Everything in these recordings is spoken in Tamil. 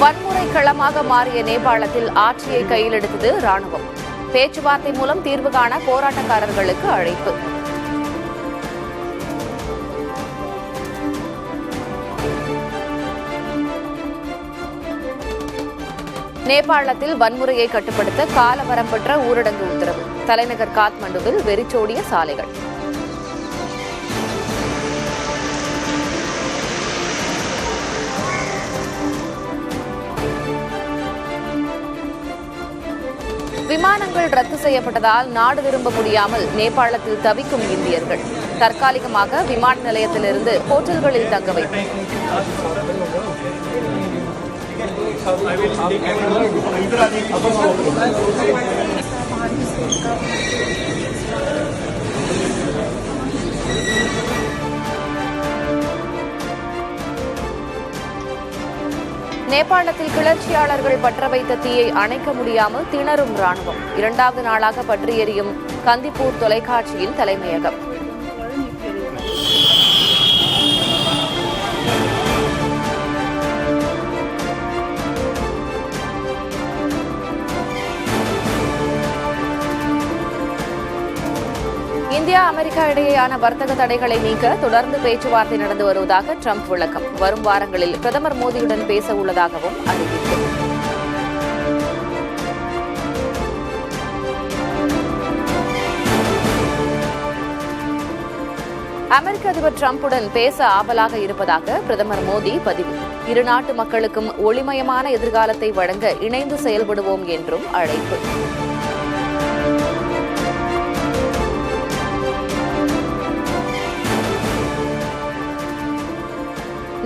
வன்முறை களமாக மாறிய நேபாளத்தில் ஆட்சியை கையில் எடுத்தது ராணுவம். பேச்சுவார்த்தை மூலம் தீர்வு காண போராட்டக்காரர்களுக்கு அழைப்பு. நேபாளத்தில் வன்முறையை கட்டுப்படுத்த காலவரம்பற்ற ஊரடங்கு உத்தரவு. தலைநகர் காத்மண்டுவில் வெறிச்சோடிய சாலைகள். விமானங்கள் ரத்து செய்யப்பட்டதால் நாடு திரும்ப முடியாமல் நேபாளத்தில் தவிக்கும் இந்தியர்கள் தற்காலிகமாக விமான நிலையத்திலிருந்து ஹோட்டல்களில் தங்க வைப்பு. நேபாளத்தில் கிளர்ச்சியாளர்கள் பற்ற வைத்த தீயை அணைக்க முடியாமல் திணறும் ராணுவம். 2வது நாளாக பற்றி எரியும் கந்திப்பூர் தொலைக்காட்சியின் தலைமையகம். இந்தியா அமெரிக்கா இடையேயான வர்த்தக தடைகளை நீக்க தொடர்ந்து பேச்சுவார்த்தை நடந்து வருவதாக ட்ரம்ப் விளக்கம். வரும் வாரங்களில் பிரதமர் மோடியுடன் பேச உள்ளதாகவும் அறிவிப்பு. அமெரிக்க அதிபர் டிரம்புடன் பேச ஆவலாக இருப்பதாக பிரதமர் மோடி பதிவு. இரு நாட்டு மக்களுக்கும் ஒளிமயமான எதிர்காலத்தை வழங்க இணைந்து செயல்படுவோம் என்றும் அழைப்பு.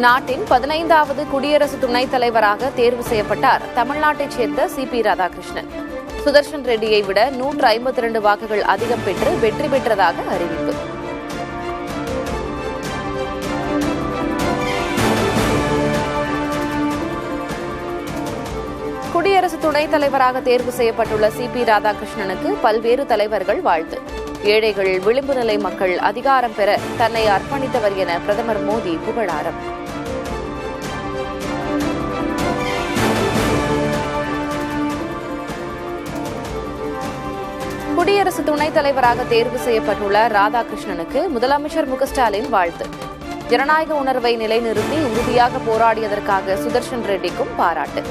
நாட்டின் 15வது குடியரசு துணைத் தலைவராக தேர்வு செய்யப்பட்டார் தமிழ்நாட்டைச் சேர்ந்த சி.பி. ராதாகிருஷ்ணன். சுதர்ஷன் ரெட்டியை விட 152 வாக்குகள் அதிகம் பெற்று வெற்றி பெற்றதாக அறிவிப்பு. குடியரசு துணைத் தலைவராக தேர்வு செய்யப்பட்டுள்ள சி.பி. ராதாகிருஷ்ணனுக்கு பல்வேறு தலைவர்கள் வாழ்த்து. ஏழைகள், விளிம்பு நிலை மக்கள் அதிகாரம் பெற தன்னை அர்ப்பணித்தவர் என பிரதமர் மோடி புகழாரம். குடியரசு துணைத் தலைவராக தேர்வு செய்யப்பட்டுள்ள ராதாகிருஷ்ணனுக்கு முதலமைச்சர் மு.க.ஸ்டாலின் வாழ்த்து. ஜனநாயக உணர்வை நிலைநிறுத்தி உறுதியாக போராடியதற்காக சுதர்ஷன் ரெட்டிக்கும் பாராட்டு.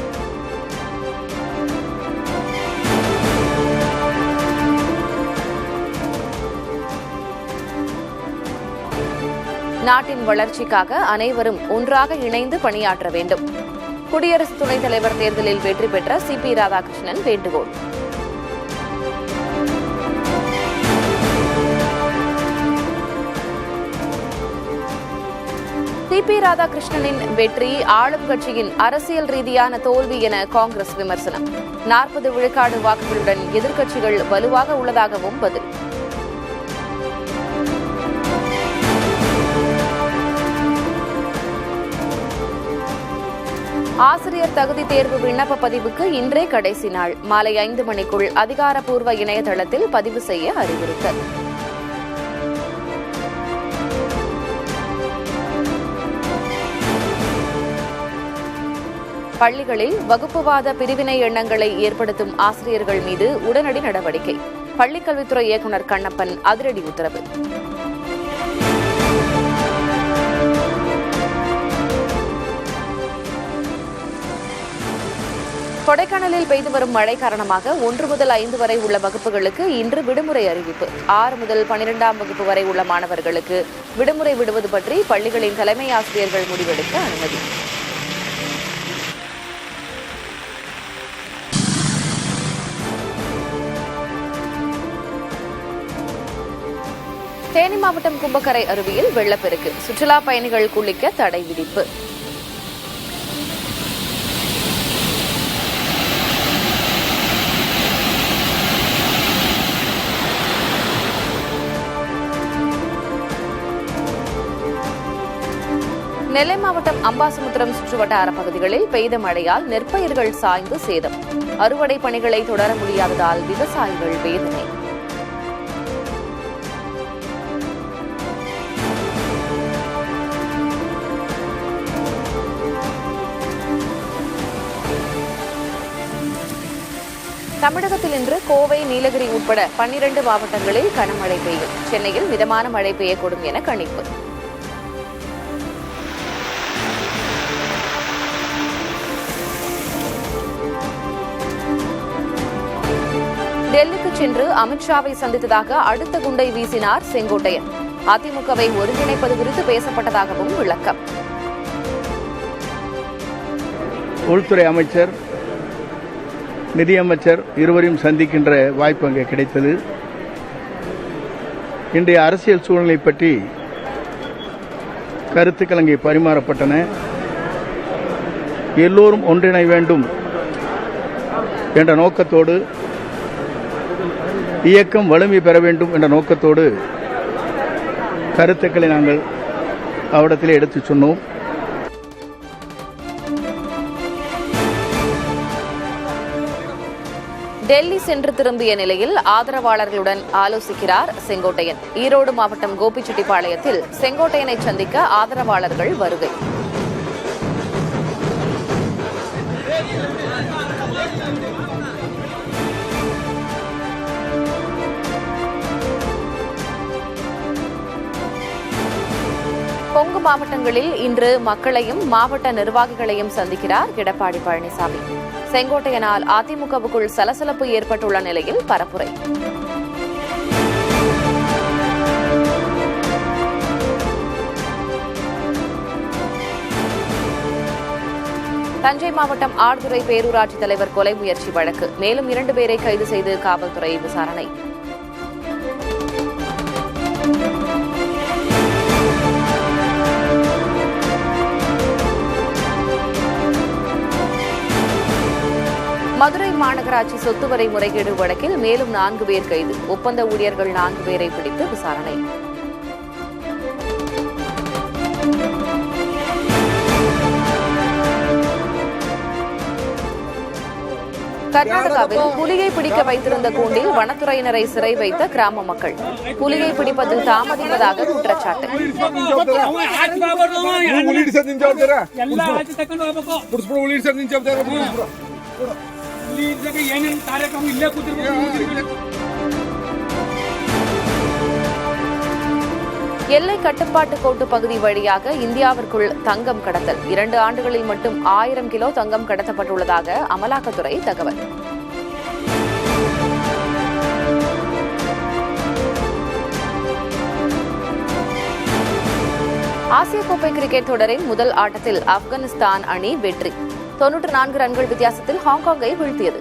நாட்டின் வளர்ச்சிக்காக அனைவரும் ஒன்றாக இணைந்து பணியாற்ற வேண்டும். குடியரசு துணைத் தலைவர் தேர்தலில் வெற்றி பெற்ற சி.பி. ராதாகிருஷ்ணன் வேண்டுகோள். சி.பி. ராதாகிருஷ்ணனின் வெற்றி ஆளும் கட்சியின் அரசியல் ரீதியான தோல்வி என காங்கிரஸ் விமர்சனம். 40 விழுக்காடு வாக்குகளுடன் எதிர்க்கட்சிகள் வலுவாக உள்ளதாகவும் பதில். ஆசிரியர் தகுதி தேர்வு விண்ணப்ப பதிவுக்கு இன்றே கடைசி நாள். மாலை 5 மணிக்குள் அதிகாரப்பூர்வ இணையதளத்தில் பதிவு செய்ய அறிவுறுத்தல். பள்ளிகளில் வகுப்புவாத பிரிவினை எண்ணங்களை ஏற்படுத்தும் ஆசிரியர்கள் மீது உடனடி நடவடிக்கை. பள்ளிக்கல்வித்துறை இயக்குநர் கண்ணப்பன் அதிரடி உத்தரவு. கொடைக்கானலில் பெய்து வரும் மழை காரணமாக 1 முதல் 5 வரை உள்ள வகுப்புகளுக்கு இன்று விடுமுறை அறிவிப்பு. 6 முதல் 12ஆம் வகுப்பு வரை உள்ள மாணவர்களுக்கு விடுமுறை விடுவது பற்றி பள்ளிகளின் தலைமை ஆசிரியர்கள் முடிவெடுக்க அனுமதி. தேனி மாவட்டம் கும்பக்கரை அருவியில் வெள்ளப்பெருக்கு. சுற்றுலா பயணிகள் குளிக்க தடை விதிப்பு. நெல்லை மாவட்டம் அம்பாசமுத்திரம் சுற்றுவட்டார பகுதிகளில் பெய்த மழையால் நெற்பயிர்கள் சாய்ந்து சேதம். அறுவடை பணிகளை தொடர முடியாததால் விவசாயிகள் வேதனை. தமிழகத்தில் இன்று கோவை, நீலகிரி உட்பட 12 மாவட்டங்களில் கனமழை பெய்யும். சென்னையில் மிதமான மழை பெய்யக்கூடும் என கணிப்பு. டெல்லிக்கு சென்று அமித்ஷாவை சந்தித்ததாக அடுத்த குண்டை வீசினார் செங்கோட்டையன். அதிமுகவை ஒருங்கிணைப்பது குறித்து பேசப்பட்டதாகவும் விளக்கம். உள்துறை அமைச்சர், நிதியமைச்சர் இருவரையும் சந்திக்கின்ற வாய்ப்பு அங்கே கிடைத்தது. இன்றைய அரசியல் சூழ்நிலை பற்றி கருத்துக்கள் அங்கே பரிமாறப்பட்டன. எல்லோரும் ஒன்றிணைய வேண்டும் என்ற நோக்கத்தோடு, இயக்கம் வலிமை பெற வேண்டும் என்ற நோக்கத்தோடு கருத்துக்களை நாங்கள் அவரிடத்திலே எடுத்துச் சொன்னோம். டெல்லி சென்று திரும்பிய நிலையில் ஆதரவாளர்களுடன் ஆலோசிக்கிறார் செங்கோட்டையன். ஈரோடு மாவட்டம் கோபிச்செட்டிப்பாளையத்தில் செங்கோட்டையனை சந்திக்க ஆதரவாளர்கள் வருகை. கொங்கு மாவட்டங்களில் இன்று மக்களையும் மாவட்ட நிர்வாகிகளையும் சந்திக்கிறார் எடப்பாடி பழனிசாமி. செங்கோட்டையனால் அதிமுகவுக்குள் சலசலப்பு ஏற்பட்டுள்ள நிலையில் பரப்புரை. தஞ்சை மாவட்டம் ஆழ்துறை பேரூராட்சி தலைவர் கொலை முயற்சி வழக்கு. மேலும் 2 பேரை கைது செய்து காவல்துறை விசாரணை. மதுரை மாநகராட்சி சொத்து வரி முறைகேடு வழக்கில் மேலும் 4 பேர் கைது. ஒப்பந்த ஊழியர்கள் 4 பேரை பிடித்து விசாரணை. கர்நாடகாவில் புலியை பிடிக்க வைத்திருந்த கூண்டில் வனத்துறையினரை சிறை வைத்த கிராம மக்கள். புலியை பிடிப்பதில் தாமதிப்பதாக குற்றச்சாட்டு. எல்லை கட்டுப்பாட்டு கோட்டு பகுதி வழியாக இந்தியாவிற்குள் தங்கம் கடத்தல். 2 ஆண்டுகளில் மட்டும் 1000 கிலோ தங்கம் கடத்தப்பட்டுள்ளதாக அமலாக்கத்துறை தகவல். ஆசிய கோப்பை கிரிக்கெட் தொடரின் முதல் ஆட்டத்தில் ஆப்கானிஸ்தான் அணி வெற்றி. 94 ரன்கள் வித்தியாசத்தில் ஹாங்காங்கை வீழ்த்தியது.